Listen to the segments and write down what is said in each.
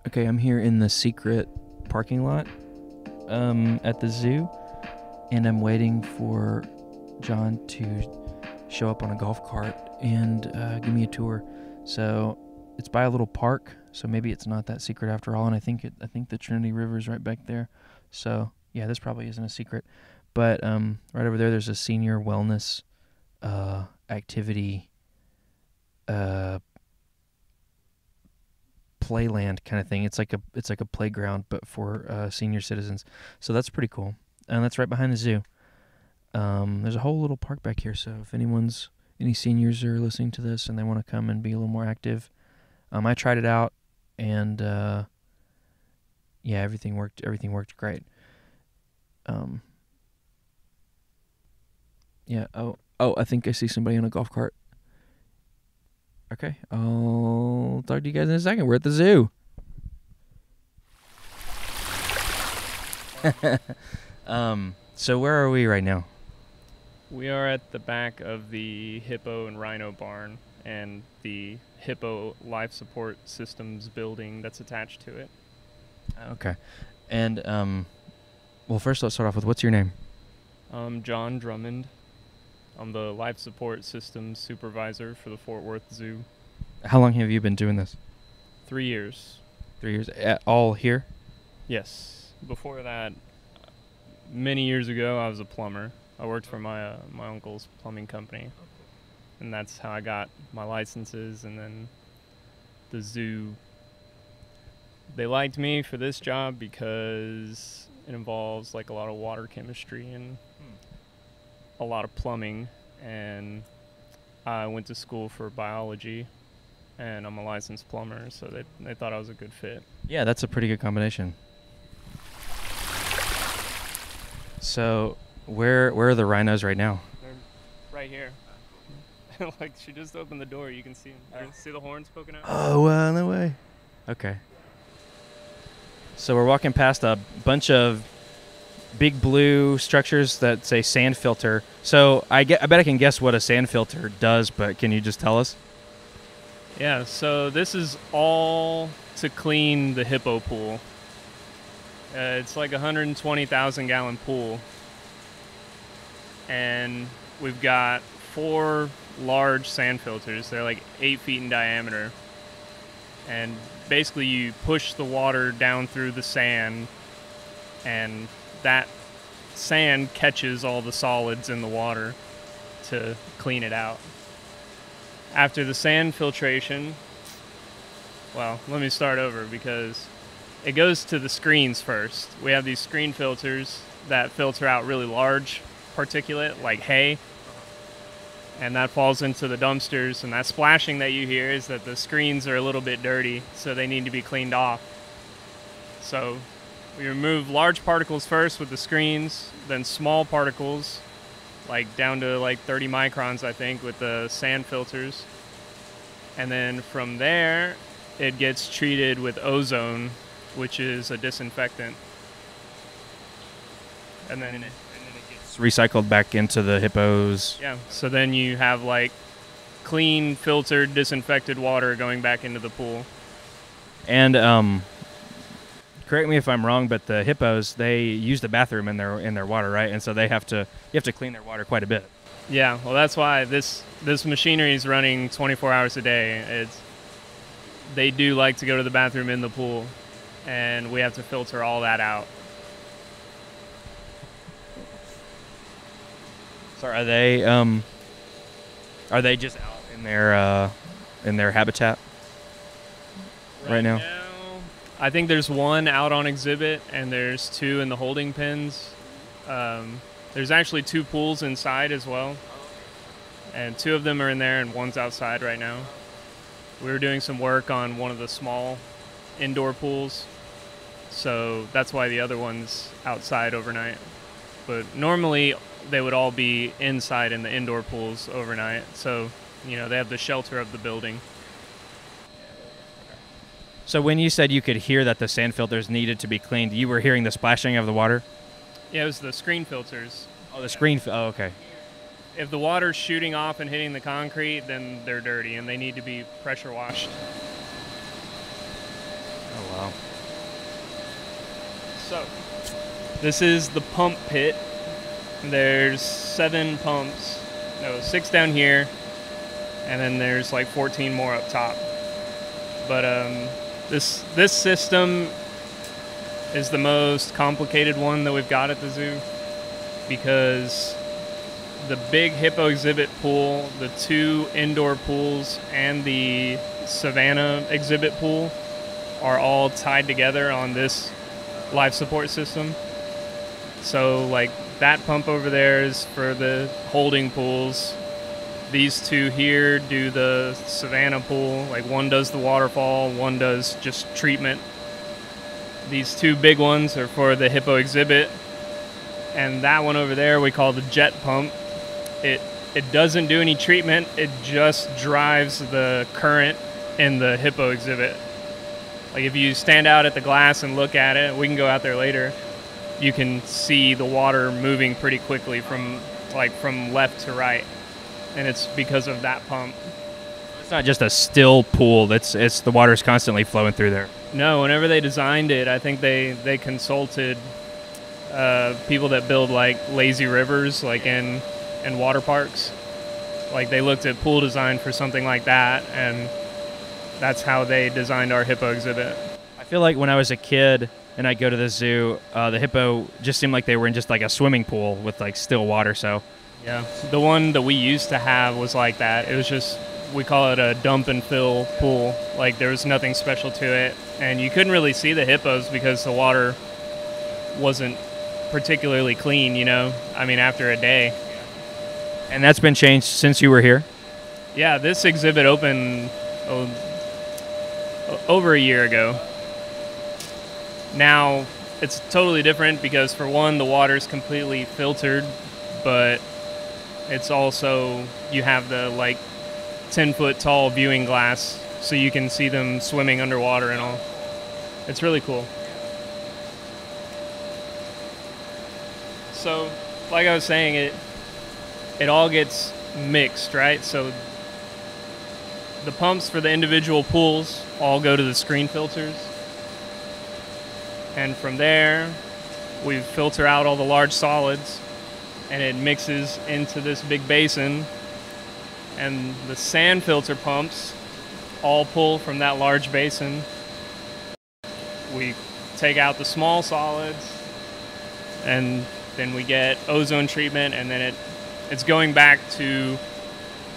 Okay, I'm here in the secret parking lot at the zoo, and I'm waiting for John to show up on a golf cart and give me a tour. So it's by a little park, so maybe it's not that secret after all. And I think the Trinity River is right back there. So yeah, this probably isn't a secret. But right over there's a senior wellness activity playland kind of thing. It's like a playground, but for senior citizens. So that's pretty cool. And that's right behind the zoo. There's a whole little park back here. So if any seniors are listening to this and they want to come and be a little more active, I tried it out, and yeah, everything worked great. Yeah. Oh, I think I see somebody on a golf cart. Okay, I'll talk to you guys in a second. We're at the zoo. So where are we right now? We are at the back of the Hippo and Rhino barn and the Hippo life support systems building that's attached to it. Okay. And, well, first let's start off with, what's your name? John Drummond. I'm the life support systems supervisor for the Fort Worth Zoo. How long have you been doing this? 3 years. 3 years? All here? Yes. Before that, many years ago, I was a plumber. I worked for my uncle's plumbing company, and that's how I got my licenses. And then the zoo, they liked me for this job because it involves like a lot of water chemistry and a lot of plumbing, and I went to school for biology, and I'm a licensed plumber, so they thought I was a good fit. Yeah, that's a pretty good combination. So where are the rhinos right now? They're right here. Like, she just opened the door. You can see them. You can see the horns poking out. Oh, no way. Okay. So we're walking past a bunch of big blue structures that say sand filter. So I bet I can guess what a sand filter does, but can you just tell us? Yeah, so this is all to clean the Hippo pool. It's like a 120,000 gallon pool. And we've got 4 large sand filters. They're like 8 feet in diameter. And basically you push the water down through the sand, and that sand catches all the solids in the water to clean it out. After the sand filtration, well, let me start over because it goes to the screens first. We have these screen filters that filter out really large particulate like hay, and that falls into the dumpsters, and that splashing that you hear is that the screens are a little bit dirty, so they need to be cleaned off. So we remove large particles first with the screens, then small particles, like down to like 30 microns, I think, with the sand filters. And then from there, it gets treated with ozone, which is a disinfectant. And then it gets Recycled back into the hippos. Yeah, so then you have like clean, filtered, disinfected water going back into the pool. And correct me if I'm wrong, but the hippos, they use the bathroom in their water, right? And so you have to clean their water quite a bit. Yeah, well, that's why this machinery is running 24 hours a day. They do like to go to the bathroom in the pool, and we have to filter all that out. So are they just out in their habitat right now? I think there's 1 out on exhibit, and there's 2 in the holding pens. There's actually 2 pools inside as well, and 2 of them are in there, and 1's outside right now. We were doing some work on one of the small indoor pools, so that's why the other one's outside overnight. But normally they would all be inside in the indoor pools overnight, so they have the shelter of the building. So when you said you could hear that the sand filters needed to be cleaned, you were hearing the splashing of the water? Yeah, it was the screen filters. Oh, the screen. Oh, okay. If the water's shooting off and hitting the concrete, then they're dirty and they need to be pressure washed. Oh, wow. So, this is the pump pit. There's 7 pumps. No, 6 down here, and then there's like 14 more up top. But this system is the most complicated one that we've got at the zoo, because the big Hippo exhibit pool, the 2 indoor pools, and the Savannah exhibit pool are all tied together on this life support system. So like that pump over there is for the holding pools. These 2 here do the Savannah pool. Like one does the waterfall, one does just treatment. These 2 big ones are for the Hippo exhibit. And that one over there we call the jet pump. It doesn't do any treatment. It just drives the current in the Hippo exhibit. Like if you stand out at the glass and look at it, we can go out there later, you can see the water moving pretty quickly from left to right. And it's because of that pump. It's not just a still pool. It's the water's constantly flowing through there. No, whenever they designed it, I think they consulted people that build like lazy rivers, like in water parks. Like they looked at pool design for something like that, and that's how they designed our Hippo exhibit. I feel like when I was a kid and I'd go to the zoo, the Hippo just seemed like they were in just like a swimming pool with like still water. So yeah, the one that we used to have was like that. It was just, we call it a dump and fill pool. Like there was nothing special to it, and you couldn't really see the hippos because the water wasn't particularly clean, you know? I mean, after a day. And that's been changed since you were here? Yeah, this exhibit opened over a year ago. Now, it's totally different because, for one, the water's completely filtered, but it's also, you have the, like, 10-foot tall viewing glass so you can see them swimming underwater and all. It's really cool. So, like I was saying, it all gets mixed, right? So the pumps for the individual pools all go to the screen filters. And from there, we filter out all the large solids, and it mixes into this big basin. And the sand filter pumps all pull from that large basin. We take out the small solids, and then we get ozone treatment, and then it's going back to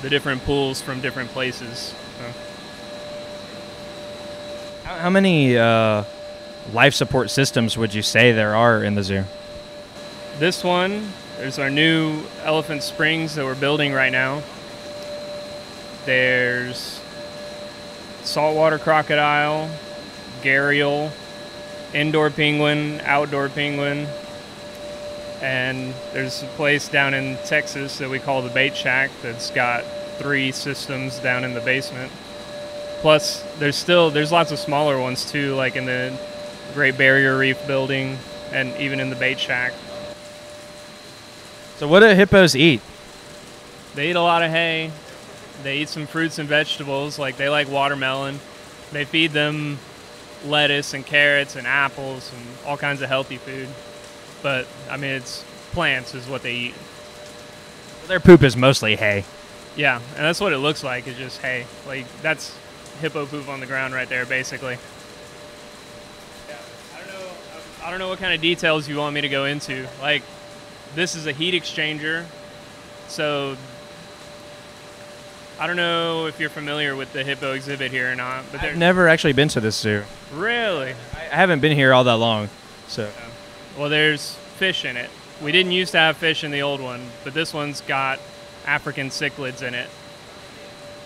the different pools from different places. So. How many life support systems would you say there are in the zoo? This one, there's our new Elephant Springs that we're building right now. There's saltwater crocodile, gharial, indoor penguin, outdoor penguin, and there's a place down in Texas that we call the Bait Shack that's got 3 systems down in the basement. Plus, there's lots of smaller ones too, like in the Great Barrier Reef building and even in the Bait Shack. So what do hippos eat? They eat a lot of hay. They eat some fruits and vegetables, like they like watermelon. They feed them lettuce and carrots and apples and all kinds of healthy food. But, I mean, it's plants is what they eat. Their poop is mostly hay. Yeah, and that's what it looks like, is just hay. Like, that's hippo poop on the ground right there, basically. Yeah, I don't know what kind of details you want me to go into. Like, this is a heat exchanger, so I don't know if you're familiar with the Hippo exhibit here or not. But I've never actually been to this zoo. Really? I haven't been here all that long, so. Yeah. Well, there's fish in it. We didn't used to have fish in the old one, but this one's got African cichlids in it.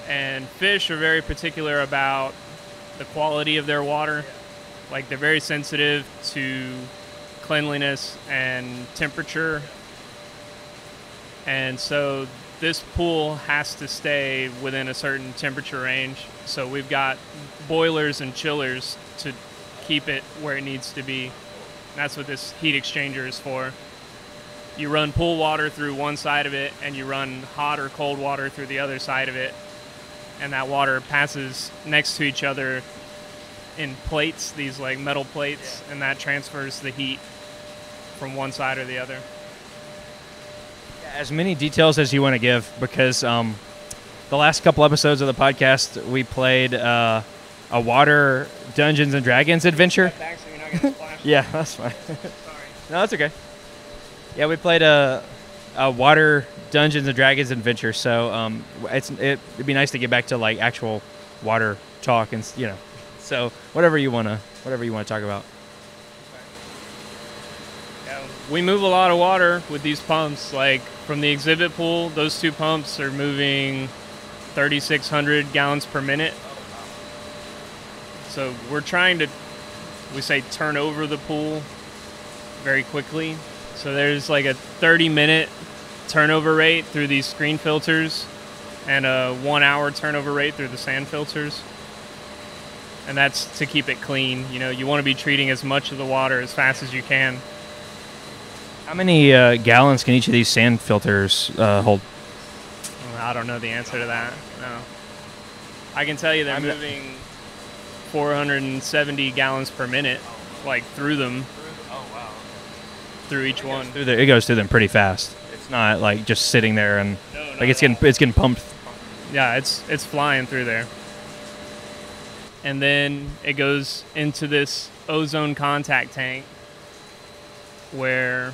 And fish are very particular about the quality of their water. Like, they're very sensitive to cleanliness and temperature. And so this pool has to stay within a certain temperature range. So we've got boilers and chillers to keep it where it needs to be. And that's what this heat exchanger is for. You run pool water through one side of it, and you run hot or cold water through the other side of it. And that water passes next to each other in plates, these like metal plates, and that transfers the heat from one side or the other. As many details as you want to give, because the last couple episodes of the podcast, we played a water Dungeons and Dragons adventure. Thanks, so you're not getting splashed. Yeah, that's fine. Sorry. No, that's okay. Yeah, we played a water Dungeons and Dragons adventure, so it'd be nice to get back to like actual water talk, and so whatever you wanna talk about. Yeah, we move a lot of water with these pumps. Like from the exhibit pool, those two pumps are moving 3,600 gallons per minute. So we're trying to, we say, turn over the pool very quickly. So there's like a 30-minute turnover rate through these screen filters and a 1-hour turnover rate through the sand filters. And that's to keep it clean. You want to be treating as much of the water as fast as you can. How many gallons can each of these sand filters hold? I don't know the answer to that. No. I can tell you they're moving 470 gallons per minute, like through them. Oh wow! Through each one. It goes through them pretty fast. It's not like just sitting there and it's getting pumped. Yeah, it's flying through there. And then it goes into this ozone contact tank where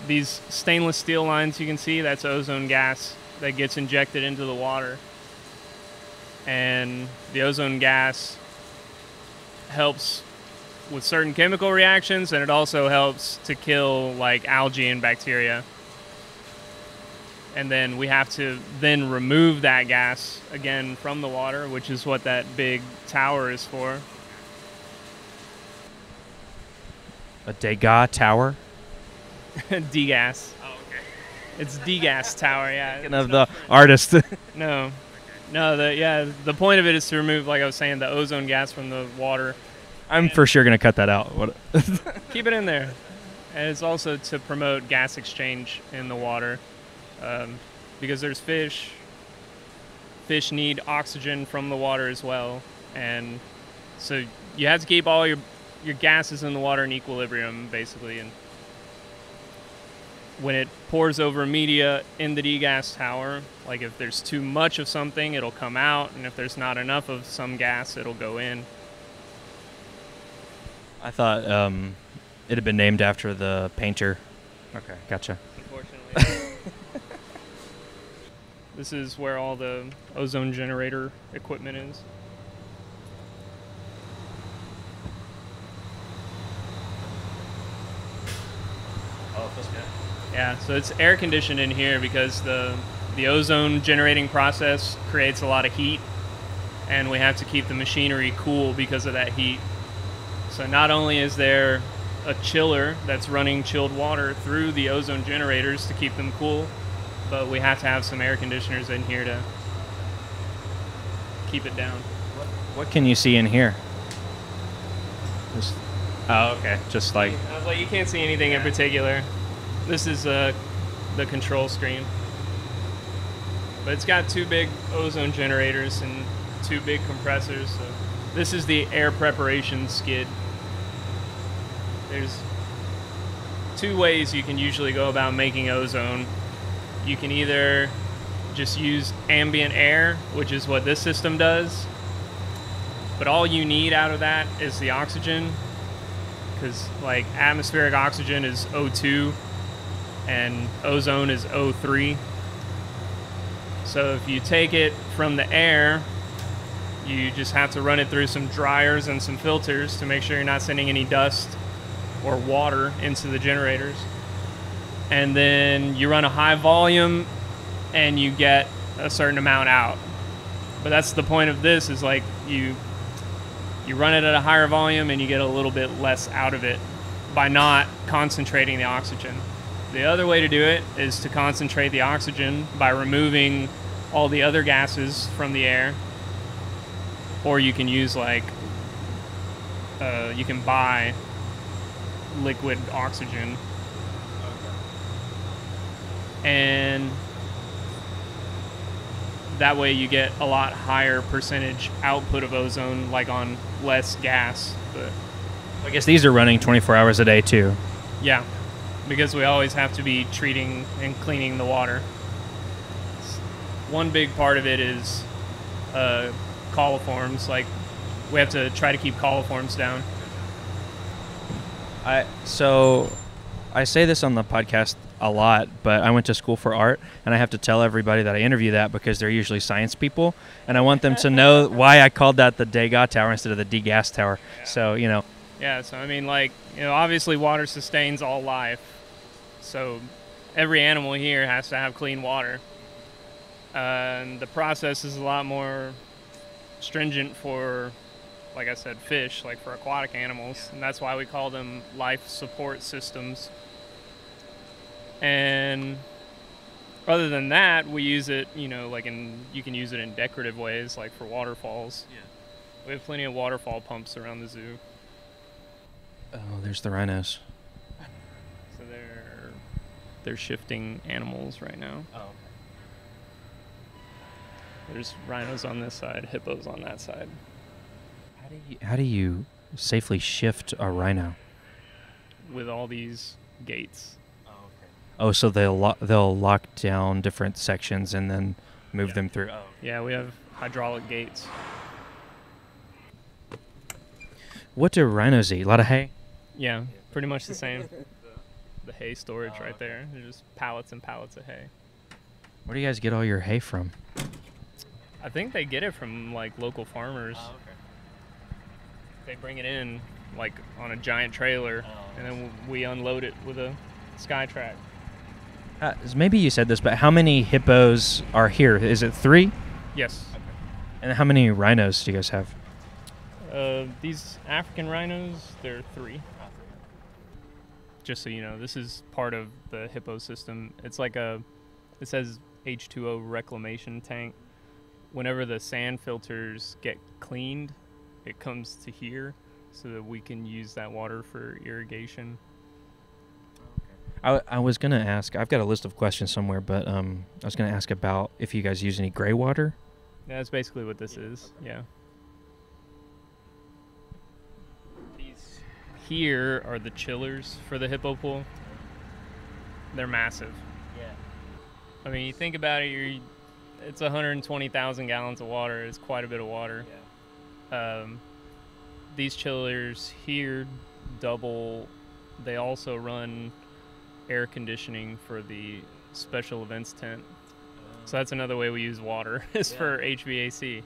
these stainless steel lines you can see, that's ozone gas that gets injected into the water. And the ozone gas helps with certain chemical reactions, and it also helps to kill like algae and bacteria. And then we have to then remove that gas again from the water, which is what that big tower is for. A Degas tower? Degas. Oh, okay. It's Degas tower, yeah. Thinking of the artist. No, the point of it is to remove, like I was saying, the ozone gas from the water. I'm for sure going to cut that out. Keep it in there. And it's also to promote gas exchange in the water. Because there's fish. Fish need oxygen from the water as well. And so you have to keep all your gases in the water in equilibrium, basically. And when it pours over media in the degas tower, like if there's too much of something, it'll come out. And if there's not enough of some gas, it'll go in. I thought it had been named after the painter. Okay, gotcha. Unfortunately. This is where all the ozone generator equipment is. Oh, it feels good. Yeah, so it's air conditioned in here because the ozone generating process creates a lot of heat, and we have to keep the machinery cool because of that heat. So not only is there a chiller that's running chilled water through the ozone generators to keep them cool, but we have to have some air conditioners in here to keep it down. What can you see in here? Oh, okay. Just like... I was like, you can't see anything in particular. This is the control screen. But it's got 2 big ozone generators and 2 big compressors. So this is the air preparation skid. There's 2 ways you can usually go about making ozone. You can either just use ambient air, which is what this system does, but all you need out of that is the oxygen, because like atmospheric oxygen is O2 and ozone is O3. So if you take it from the air, you just have to run it through some dryers and some filters to make sure you're not sending any dust or water into the generators. And then you run a high volume and you get a certain amount out. But that's the point of this, is like you run it at a higher volume and you get a little bit less out of it by not concentrating the oxygen. The other way to do it is to concentrate the oxygen by removing all the other gases from the air. Or you can use like, you can buy liquid oxygen. And that way you get a lot higher percentage output of ozone, like on less gas. But I guess these are running 24 hours a day too. yeah, because we always have to be treating and cleaning the water. One big part of it is coliforms. Like, we have to try to keep coliforms down. So I say this on the podcast a lot, but I went to school for art, and I have to tell everybody that I interview that because they're usually science people, and I want them to know why I called that the Degas Tower instead of the Degas Tower. Yeah. So, you know. Yeah, so I mean, like, you know, obviously water sustains all life, so every animal here has to have clean water. And the process is a lot more stringent for, like I said, fish, like for aquatic animals, and that's why we call them life support systems. And other than that, we use it, you know, like you can use it in decorative ways, like for waterfalls. Yeah. We have plenty of waterfall pumps around the zoo. Oh, there's the rhinos. So they're shifting animals right now. Oh. There's rhinos on this side, hippos on that side. How do you safely shift a rhino? With all these gates. Oh, so they'll lock down different sections and then move them through. Oh. Yeah, we have hydraulic gates. What do rhinos eat? A lot of hay? Yeah, pretty much the same. The hay storage right there. They're just pallets and pallets of hay. Where do you guys get all your hay from? I think they get it from, like, local farmers. Oh, okay. They bring it in, like, on a giant trailer, and then we unload it with a Skytrack. Maybe you said this, but how many hippos are here? Is it 3? Yes. Okay. And how many rhinos do you guys have? These African rhinos, there are 3. Just so you know, this is part of the hippo system. It's like it says H2O reclamation tank. Whenever the sand filters get cleaned, it comes to here so that we can use that water for irrigation. I was going to ask, I've got a list of questions somewhere, but I was going to ask about if you guys use any gray water. Yeah, that's basically what this is, yeah. These here are the chillers for the hippo pool. They're massive. Yeah. I mean, you think about it, it's 120,000 gallons of water. It's quite a bit of water. Yeah. These chillers here double. They also run air conditioning for the special events tent. So that's another way we use water is for HVAC.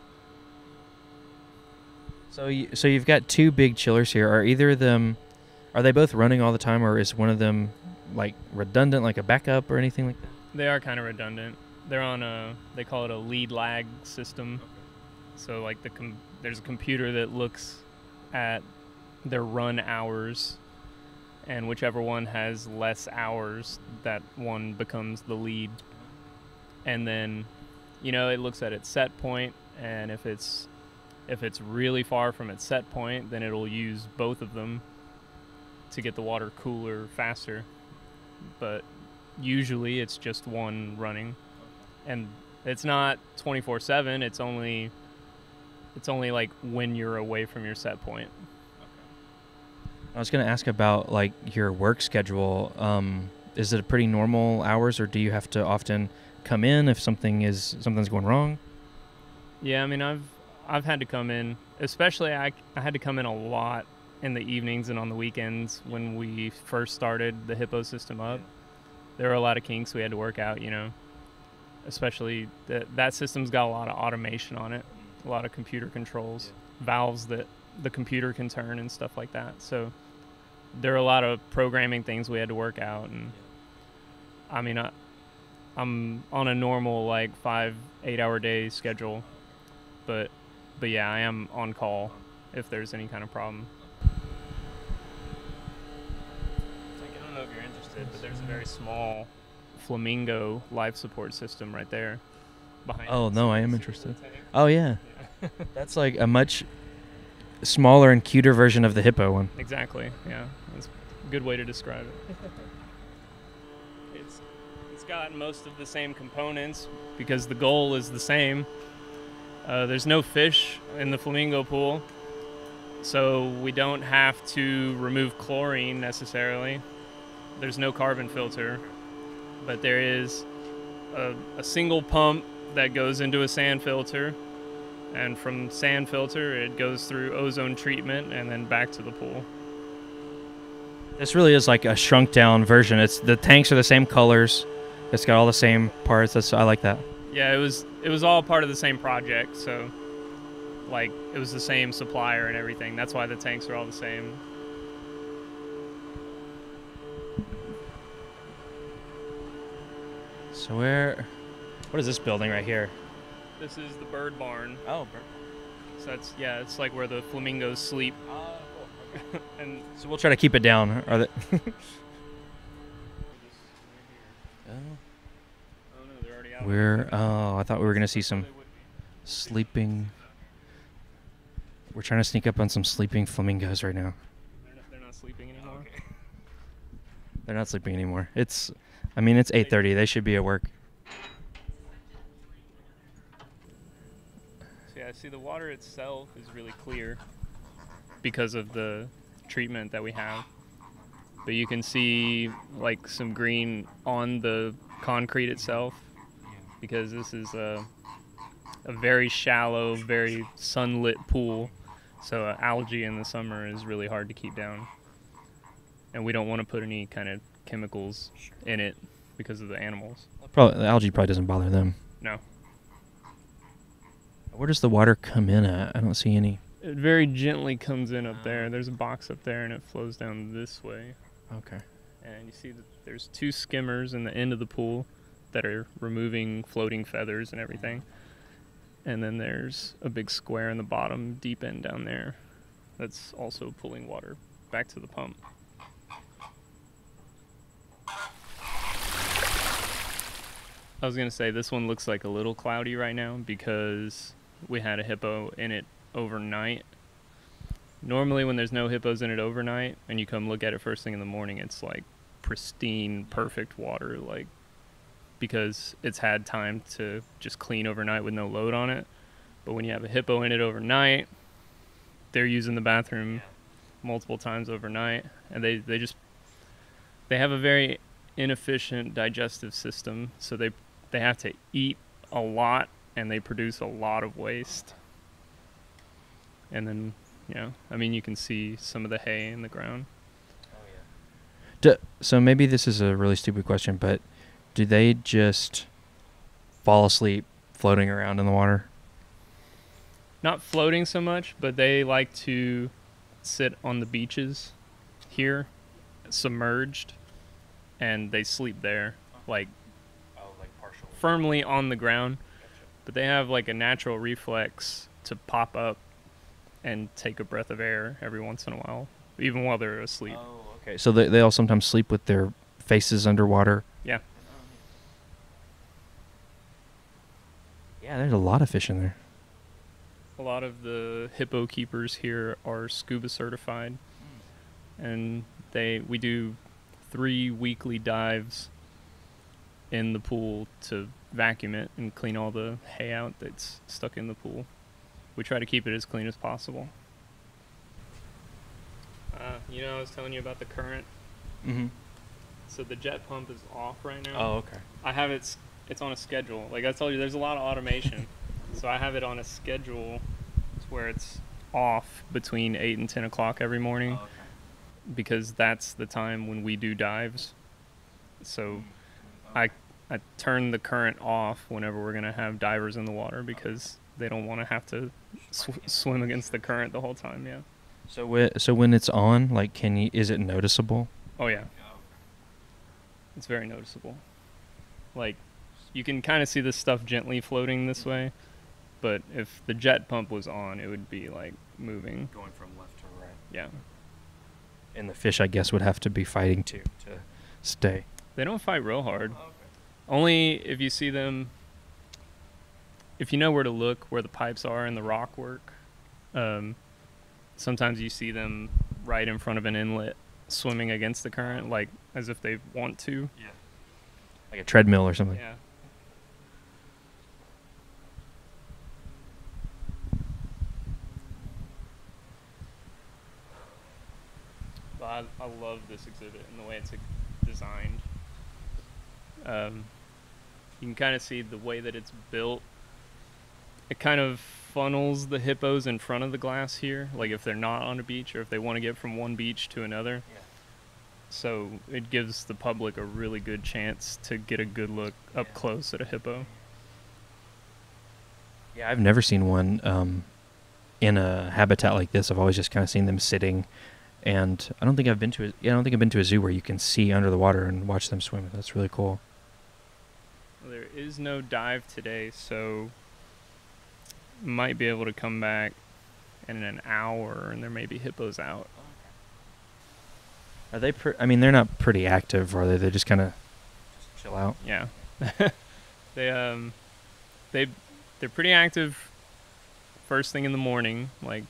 So you've got 2 big chillers here. Are they both running all the time, or is one of them like redundant, like a backup or anything like that? They are kind of redundant. They're on they call it a lead lag system. Okay. So like there's a computer that looks at their run hours, and whichever one has less hours, that one becomes the lead. And then, you know, it looks at its set point, and if it's really far from its set point, then it'll use both of them to get the water cooler faster. But usually it's just one running. And it's not 24/7. It's only like when you're away from your set point. I was going to ask about like your work schedule. Is it a pretty normal hours, or do you have to often come in if something's going wrong? Yeah, I mean, I've had to come in, especially I had to come in a lot in the evenings and on the weekends when we first started the Hippo system up. There were a lot of kinks we had to work out, you know. Especially that system's got a lot of automation on it, a lot of computer controls, valves that the computer can turn and stuff like that. So there are a lot of programming things we had to work out. And I mean, I'm on a normal like 5-8 hour day schedule, but yeah, I am on call if there's any kind of problem. I don't know if you're interested, but there's a very small flamingo life support system right there behind. Oh no, I am interested. Oh yeah. That's like a much smaller and cuter version of the hippo one. Exactly, yeah, that's a good way to describe it. It's got most of the same components because the goal is the same. There's no fish in the flamingo pool, so we don't have to remove chlorine necessarily. There's no carbon filter, but there is a single pump that goes into a sand filter, and from sand filter it goes through ozone treatment and then back to the pool. This really is like a shrunk down version. It's the tanks are the same colors. It's got all the same parts. I like that. Yeah, it was all part of the same project, so like it was the same supplier and everything. That's why the tanks are all the same. So what is this building right here? This is the bird barn. Oh, bird. So it's like where the flamingos sleep. Oh, cool. Okay. And So we'll try to keep it down. Are they? oh no, they're already out. I thought we were gonna see some sleeping. We're trying to sneak up on some sleeping flamingos right now. They're not sleeping anymore. Okay. They're not sleeping anymore. It's 8:30. They should be at work. So yeah, see the water itself is really clear because of the treatment that we have. But you can see like some green on the concrete itself because this is a very shallow, very sunlit pool. So algae in the summer is really hard to keep down. And we don't want to put any kind of chemicals in it because of the animals. The algae probably doesn't bother them. No. Where does the water come in at? I don't see any. It very gently comes in up there. There's a box up there and it flows down this way. Okay. And you see that there's 2 skimmers in the end of the pool that are removing floating feathers and everything. And then there's a big square in the bottom, deep end down there, that's also pulling water back to the pump. I was going to say this one looks like a little cloudy right now because we had a hippo in it overnight. Normally when there's no hippos in it overnight and you come look at it first thing in the morning, it's like pristine, perfect water, like because it's had time to just clean overnight with no load on it. But when you have a hippo in it overnight, they're using the bathroom multiple times overnight, and they have a very inefficient digestive system, so they have to eat a lot and they produce a lot of waste. And then you can see some of the hay in the ground. Oh yeah. So maybe this is a really stupid question, but do they just fall asleep floating around in the water? Not floating so much, but they like to sit on the beaches here, submerged, and they sleep there, like partially firmly on the ground. Gotcha. But they have like a natural reflex to pop up and take a breath of air every once in a while, even while they're asleep. Oh, okay. So they'll sometimes sleep with their faces underwater? Yeah. Yeah, there's a lot of fish in there. A lot of the hippo keepers here are scuba certified, and we do 3 weekly dives in the pool to vacuum it and clean all the hay out that's stuck in the pool. We try to keep it as clean as possible. I was telling you about the current. Mm-hmm. So the jet pump is off right now. Oh, okay. I have it's on a schedule. Like I told you, there's a lot of automation. So I have it on a schedule where it's off between 8 and 10 o'clock every morning. Oh, okay. Because that's the time when we do dives. So I turn the current off whenever we're going to have divers in the water because they don't want to have to swim against the current the whole time, yeah. So when it's on, like, is it noticeable? Oh, yeah. It's very noticeable. Like, you can kind of see this stuff gently floating this way, but if the jet pump was on, it would be, like, moving. Going from left to right. Yeah. And the fish, I guess, would have to be fighting to stay. They don't fight real hard. Oh, okay. Only if you see them, if you know where to look, where the pipes are and the rock work. Sometimes you see them right in front of an inlet swimming against the current, like as if they want to. Yeah. Like a treadmill or something. Yeah. But I love this exhibit and the way it's designed. You can kind of see the way that it's built. It kind of funnels the hippos in front of the glass here, like if they're not on a beach or if they want to get from one beach to another. Yeah. So it gives the public a really good chance to get a good look up close at a hippo. Yeah, I've never seen one in a habitat like this. I've always just kind of seen them sitting, and I don't think I've been to a zoo where you can see under the water and watch them swim. That's really cool. Well, there is no dive today, so might be able to come back in an hour, and there may be hippos out. Are they? I mean, they're not pretty active, are they? They just kind of chill out. Yeah, they're pretty active first thing in the morning, like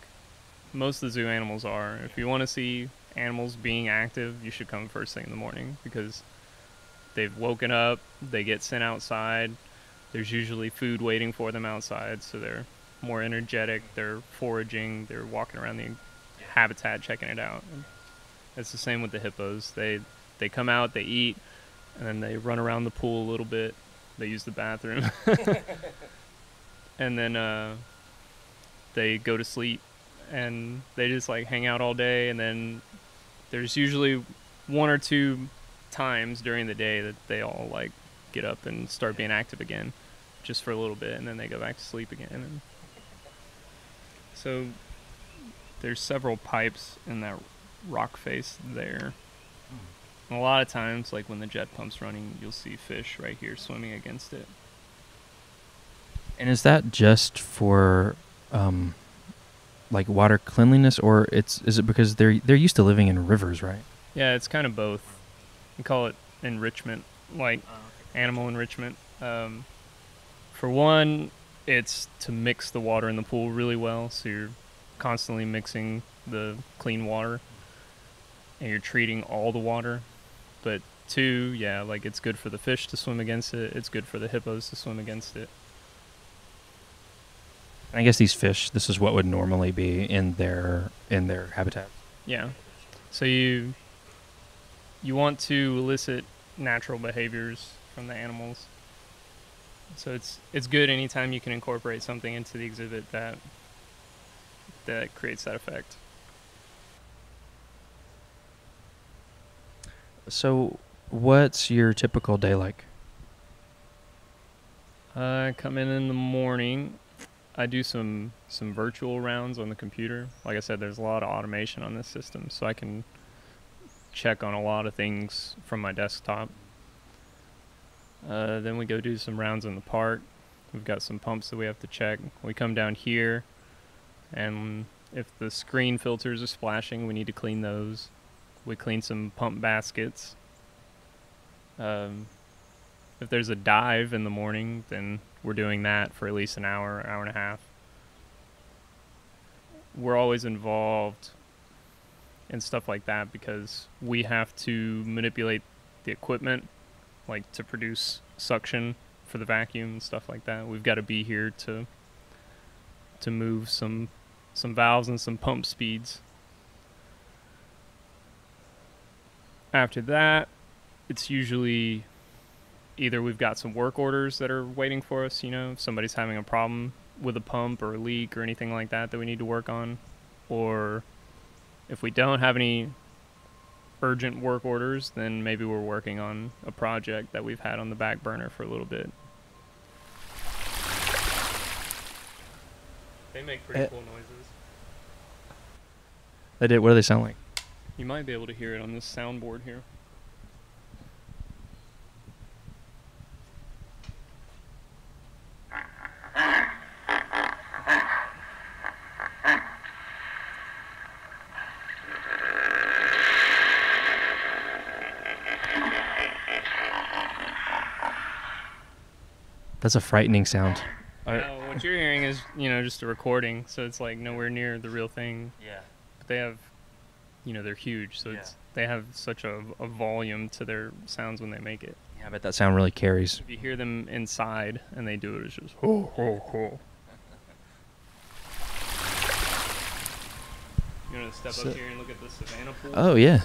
most of the zoo animals are. If you want to see animals being active, you should come first thing in the morning because they've woken up, they get sent outside. There's usually food waiting for them outside, so they're more energetic. They're foraging. They're walking around the habitat, checking it out. And it's the same with the hippos. They come out, they eat, and then they run around the pool a little bit. They use the bathroom. And then they go to sleep, and they just like hang out all day. And then there's usually one or two times during the day that they all like get up and start being active again, just for a little bit, and then they go back to sleep again. And so there's several pipes in that rock face there. And a lot of times, like when the jet pump's running, you'll see fish right here swimming against it. And is that just for like water cleanliness, or is it because they're used to living in rivers, right? Yeah, it's kind of both. We call it enrichment, like animal enrichment. For one, it's to mix the water in the pool really well, so you're constantly mixing the clean water and you're treating all the water. But two, yeah, like it's good for the fish to swim against it. It's good for the hippos to swim against it. I guess these fish, this is what would normally be in their habitat. Yeah. So you want to elicit natural behaviors from the animals. So it's good anytime you can incorporate something into the exhibit that creates that effect. So what's your typical day like? I come in the morning. I do some virtual rounds on the computer. Like I said, there's a lot of automation on this system, so I can check on a lot of things from my desktop. Then we go do some rounds in the park. We've got some pumps that we have to check. We come down here, and if the screen filters are splashing, we need to clean those. We clean some pump baskets. If there's a dive in the morning, then we're doing that for at least an hour and a half. We're always involved in stuff like that because we have to manipulate the equipment, like to produce suction for the vacuum and stuff like that. We've got to be here to move some valves and some pump speeds. After that, it's usually either we've got some work orders that are waiting for us, if somebody's having a problem with a pump or a leak or anything like that we need to work on, or if we don't have any urgent work orders, then maybe we're working on a project that we've had on the back burner for a little bit. They make pretty cool noises. They did. What do they sound like? You might be able to hear it on this soundboard here. That's a frightening sound. What you're hearing is, just a recording, so it's like nowhere near the real thing. Yeah. But they have they're huge, so they have such a volume to their sounds when they make it. Yeah, I bet that sound really carries. If you hear them inside and they do it, it's just ho ho ho. You want to step up here and look at the Savannah pool? Oh yeah.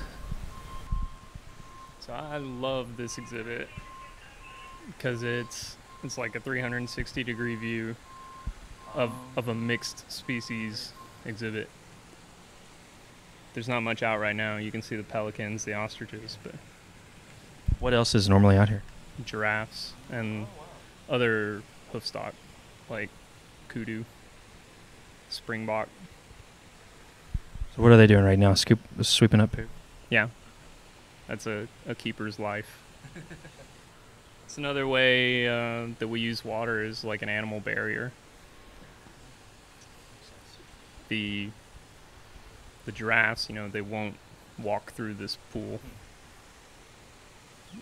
So I love this exhibit because it's like a 360-degree view of a mixed species exhibit. There's not much out right now. You can see the pelicans, the ostriches, but What else is normally out here? giraffes and other hoofstock like kudu, springbok. So what are they doing right now? Sweeping up poop? Yeah, that's a keeper's life. It's another way that we use water is like an animal barrier. The giraffes, they won't walk through this pool.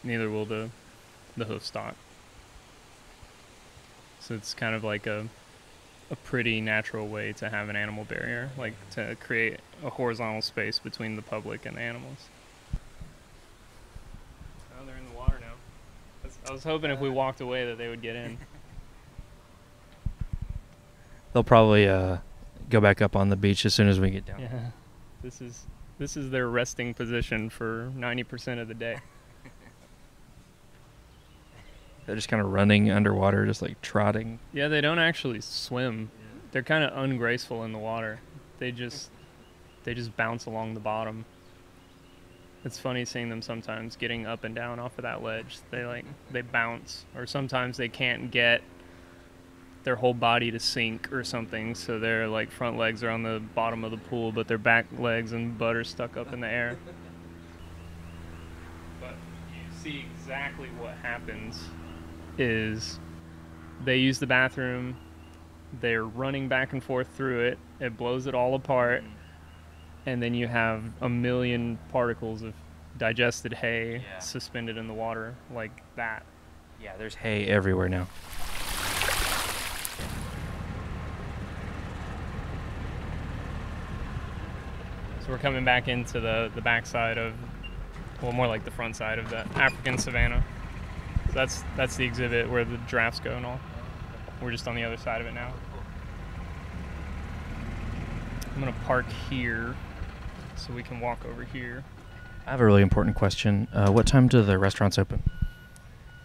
Neither will the hoofstock. So it's kind of like a pretty natural way to have an animal barrier, like to create a horizontal space between the public and the animals. Oh, they're in the water now. I was hoping if we walked away that they would get in. They'll probably go back up on the beach as soon as we get down. Yeah, this is their resting position for 90% of the day. They're just kind of running underwater, just like trotting. Yeah, they don't actually swim. They're kind of ungraceful in the water. They just bounce along the bottom. It's funny seeing them sometimes getting up and down off of that ledge. They bounce, or sometimes they can't get their whole body to sink or something, so their like front legs are on the bottom of the pool, but their back legs and butt are stuck up in the air. But you see exactly what happens is they use the bathroom, they're running back and forth through it, it blows it all apart, and then you have a million particles of digested hay suspended in the water like that. Yeah, there's hay everywhere now. So we're coming back into the backside of, well, more like the front side of the African savanna. So that's the exhibit where the giraffes go and all. We're just on the other side of it now. I'm gonna park here so we can walk over here. I have a really important question. What time do the restaurants open?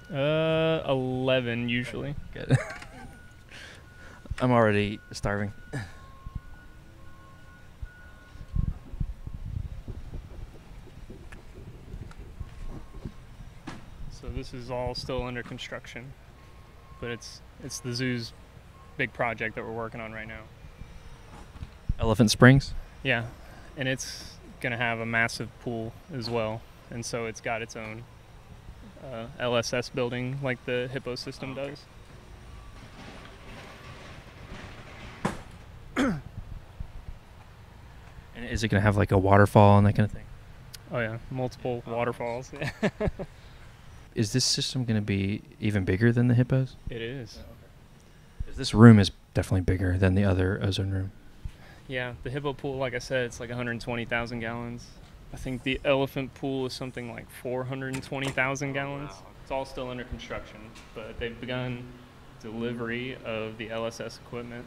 11 usually. Good. I'm already starving. So this is all still under construction, but it's the zoo's big project that we're working on right now. Elephant Springs? Yeah, and it's gonna have a massive pool as well, and so it's got its own LSS building like the Hippo system does. And is it going to have like a waterfall and that kind of thing? Oh yeah, multiple waterfalls. Is this system going to be even bigger than the Hippos? It is. This room is definitely bigger than the other ozone room. Yeah, the Hippo pool, like I said, it's like 120,000 gallons. I think the elephant pool is something like 420,000 gallons. Wow. It's all still under construction, but they've begun delivery of the LSS equipment.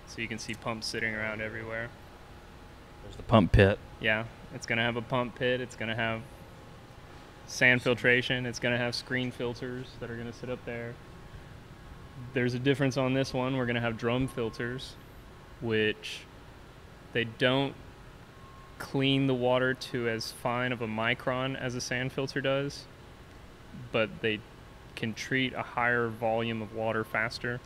So you can see pumps sitting around everywhere. There's the pump pit. Yeah, it's going to have a pump pit. It's going to have sand filtration. It's going to have screen filters that are going to sit up there. There's a difference on this one. We're going to have drum filters, which they don't clean the water to as fine of a micron as a sand filter does, but they can treat a higher volume of water faster.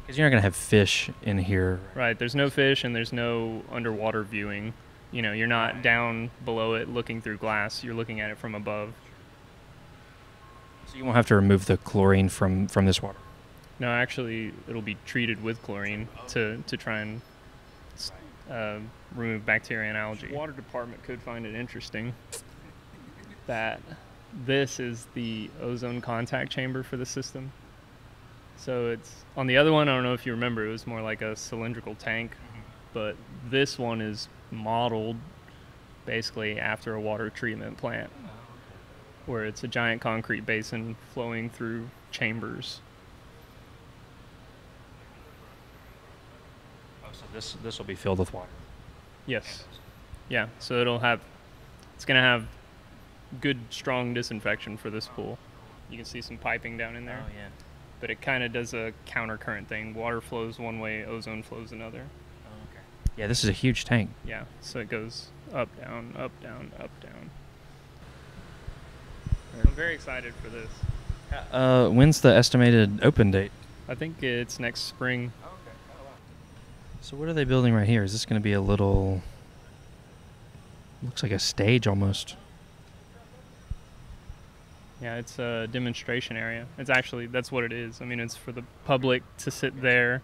Because you're not going to have fish in here. Right, there's no fish and there's no underwater viewing. You know, you're not down below it looking through glass. You're looking at it from above. So you won't have to remove the chlorine from this water? No, actually, it'll be treated with chlorine to try and remove bacteria and algae. The water department could find it interesting that this is the ozone contact chamber for the system. So it's on the other one, I don't know if you remember, it was more like a cylindrical tank, but this one is modeled basically after a water treatment plant, where it's a giant concrete basin flowing through chambers. Oh, so this will be filled with water. Yes. Yeah, so it's going to have good, strong disinfection for this pool. You can see some piping down in there. Oh, yeah. But it kind of does a counter current thing. Water flows one way, ozone flows another. Oh, okay. Yeah, this is a huge tank. Yeah, so it goes up, down, up, down, up, down. I'm very excited for this. When's the estimated open date? I think it's next spring. Oh, okay. Oh, wow. So what are they building right here? Is this going to be a little... Looks like a stage almost. Yeah, it's a demonstration area. That's what it is. I mean, it's for the public to sit there,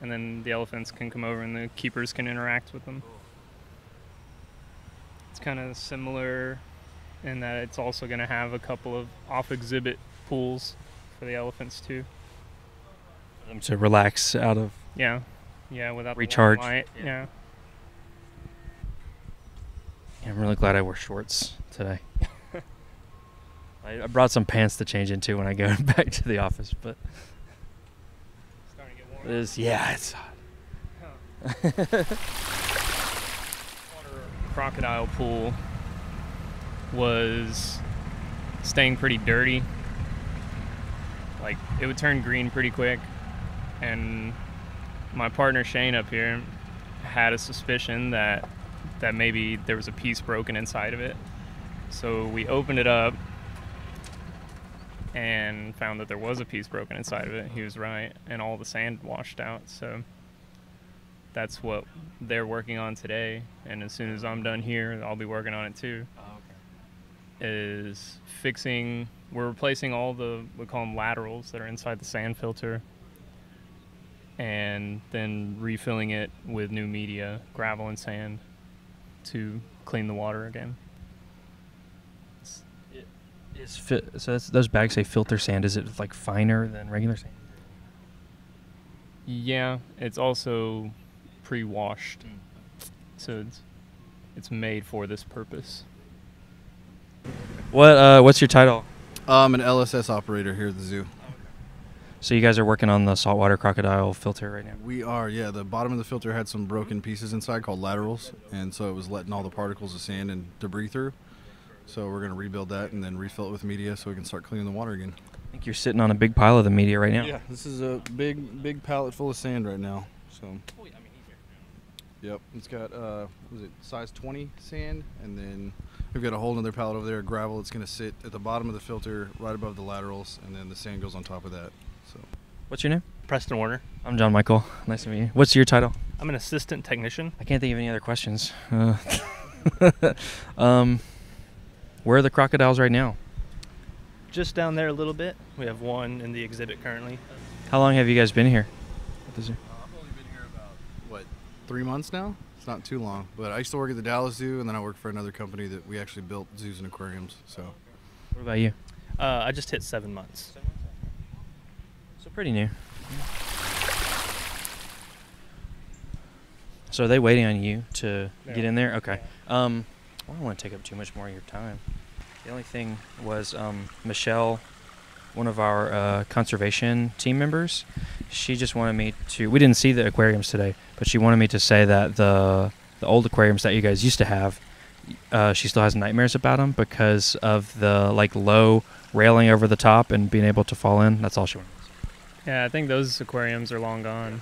and then the elephants can come over and the keepers can interact with them. It's kind of similar in that it's also going to have a couple of off-exhibit pools for the elephants too. For them to relax out of... Yeah, without recharge. The light. Yeah. I'm really glad I wore shorts today. I brought some pants to change into when I go back to the office, but Starting to get warm. it's hot. Water crocodile pool was staying pretty dirty. Like, it would turn green pretty quick, and my partner Shane up here had a suspicion that maybe there was a piece broken inside of it. So we opened it up and found that there was a piece broken inside of it. He was right, and all the sand washed out. So that's what they're working on today, and as soon as I'm done here, I'll be working on it too. Oh, okay. Is we're replacing all we call them laterals that are inside the sand filter, and then refilling it with new media, gravel and sand, to clean the water again. So those bags say filter sand. Is it like finer than regular sand? Yeah, it's also pre-washed, so it's made for this purpose. What's your title? I'm an LSS operator here at the zoo. So you guys are working on the saltwater crocodile filter right now? We are, yeah. The bottom of the filter had some broken pieces inside called laterals, and so it was letting all the particles of sand and debris through. So we're going to rebuild that and then refill it with media so we can start cleaning the water again. I think you're sitting on a big pile of the media right now. Yeah, this is a big pallet full of sand right now. So, yep, it's got size 20 sand, and then we've got a whole other pallet over there of gravel. It's going to sit at the bottom of the filter right above the laterals, and then the sand goes on top of that. So, what's your name? Preston Warner. I'm John Michael. Nice to meet you. What's your title? I'm an assistant technician. I can't think of any other questions. Where are the crocodiles right now? Just down there a little bit. We have one in the exhibit currently. How long have you guys been here at the zoo? I've only been here about, 3 months now? It's not too long. But I used to work at the Dallas Zoo, and then I worked for another company that we actually built zoos and aquariums. So, What about you? I just hit 7 months. So pretty new. So are they waiting on you to get in there? Okay. I don't want to take up too much more of your time. The only thing was Michelle, one of our conservation team members, she just wanted me to... We didn't see the aquariums today, but she wanted me to say that the old aquariums that you guys used to have, she still has nightmares about them because of the low railing over the top and being able to fall in. That's all she wanted. Yeah, I think those aquariums are long gone.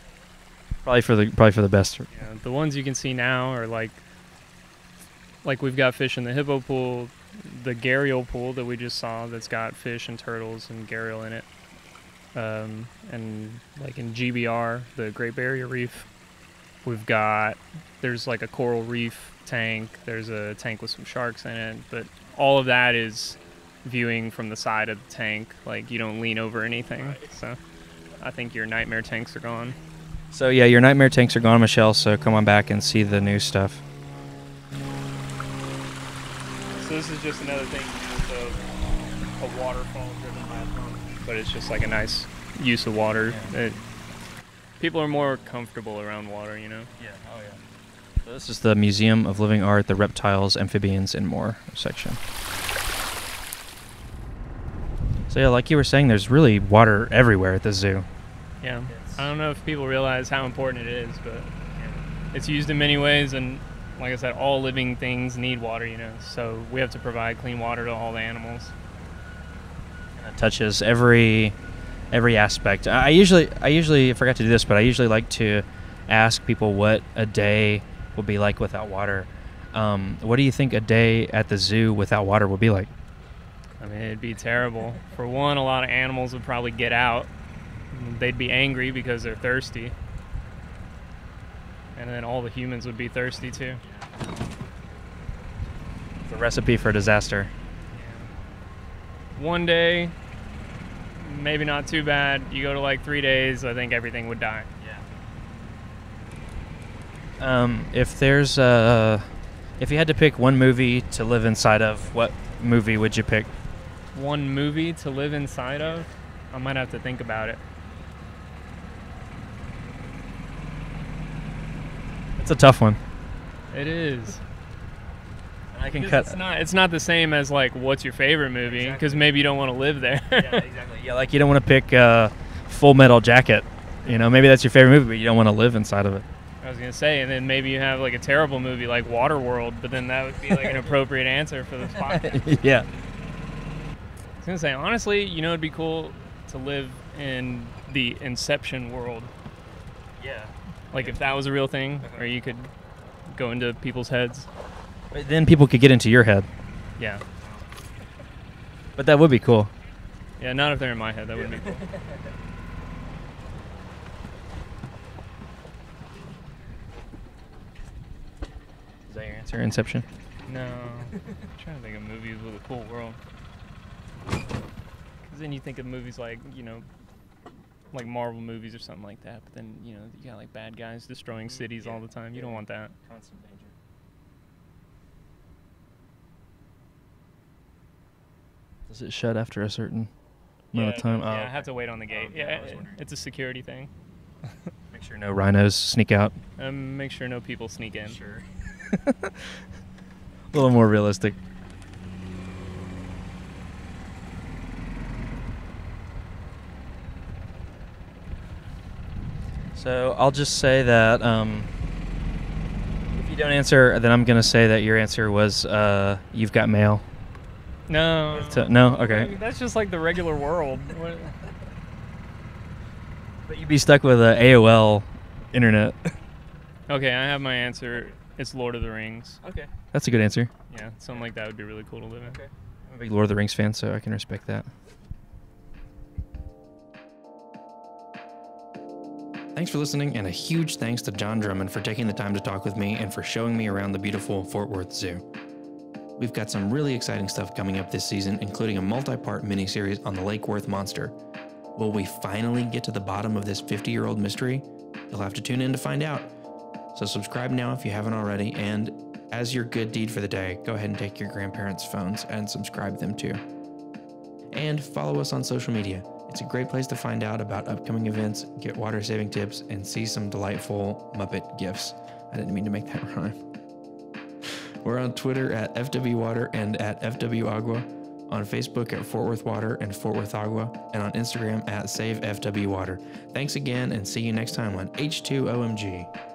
Probably for the best. Yeah, the ones you can see now are like we've got fish in the Hippo pool, the gharial pool that we just saw that's got fish and turtles and gharial in it. And like in GBR, the Great Barrier Reef, there's like a coral reef tank, there's a tank with some sharks in it, but all of that is viewing from the side of the tank, like you don't lean over anything. Right. So I think your nightmare tanks are gone. So yeah, your nightmare tanks are gone, Michelle, so come on back and see the new stuff. So this is just another thing with a waterfall driven by a pump, but it's just like a nice use of water. Yeah. People are more comfortable around water, you know? Yeah, oh yeah. This is the Museum of Living Art, the Reptiles, Amphibians, and More section. So yeah, like you were saying, there's really water everywhere at the zoo. Yeah. I don't know if people realize how important it is, but it's used in many ways, and like I said, all living things need water, you know, so we have to provide clean water to all the animals. It touches every aspect. I usually forgot to do this, but I usually like to ask people what a day will be like without water. What do you think a day at the zoo without water will be like? I mean, it'd be terrible. For one, a lot of animals would probably get out. They'd be angry because they're thirsty. And then all the humans would be thirsty too. It's a recipe for disaster. One day, maybe not too bad. You go to like 3 days, I think everything would die. If you had to pick one movie to live inside of, what movie would you pick? One movie to live inside of? I might have to think about it. It's a tough one. It is. I can Because cut. it's not the same as like what's your favorite movie, because maybe you don't want to live there. Yeah, exactly. Yeah, like you don't want to pick Full Metal Jacket. You know, maybe that's your favorite movie, but you don't want to live inside of it. I was gonna say, and then maybe you have like a terrible movie like Waterworld, but then that would be like an appropriate answer for this podcast. Yeah. I was gonna say, honestly, you know, it'd be cool to live in the Inception world. Yeah. Like if that was a real thing, or you could go into people's heads. But then people could get into your head. Yeah. But that would be cool. Yeah, not if they're in my head. That would be cool. Is that your answer, Inception? No. I'm trying to think of movies with a cool world. Because then you think of movies like, you know, like Marvel movies or something like that. But then, you know, you got like bad guys destroying cities all the time. You don't want that. Constant danger. Does it shut after a certain amount of time? Yeah, Oh, I have to wait on the gate. Okay, I Yeah, was wondering. it's a security thing. Make sure no rhinos sneak out. Make sure no people sneak in. Sure. A little more realistic. So I'll just say that if you don't answer, then I'm gonna say that your answer was you've got mail. No. No, okay. That's just like the regular world. But you'd be stuck with AOL internet. Okay, I have my answer. It's Lord of the Rings. Okay, that's a good answer. Yeah, something like that would be really cool to live in. Okay. I'm a big Lord of the Rings fan, so I can respect that. Thanks for listening, and a huge thanks to John Drummond for taking the time to talk with me and for showing me around the beautiful Fort Worth Zoo. We've got some really exciting stuff coming up this season, including a multi-part miniseries on the Lake Worth monster. Will we finally get to the bottom of this 50-year-old mystery? You'll have to tune in to find out. So subscribe now if you haven't already, and as your good deed for the day, go ahead and take your grandparents' phones and subscribe them too. And follow us on social media. It's a great place to find out about upcoming events, get water-saving tips, and see some delightful Muppet gifs. I didn't mean to make that rhyme. We're on Twitter at FWWater and at FWAgua, on Facebook at Fort Worth Water and Fort Worth Agua, and on Instagram at SaveFWWater. Thanks again, and see you next time on H2OMG.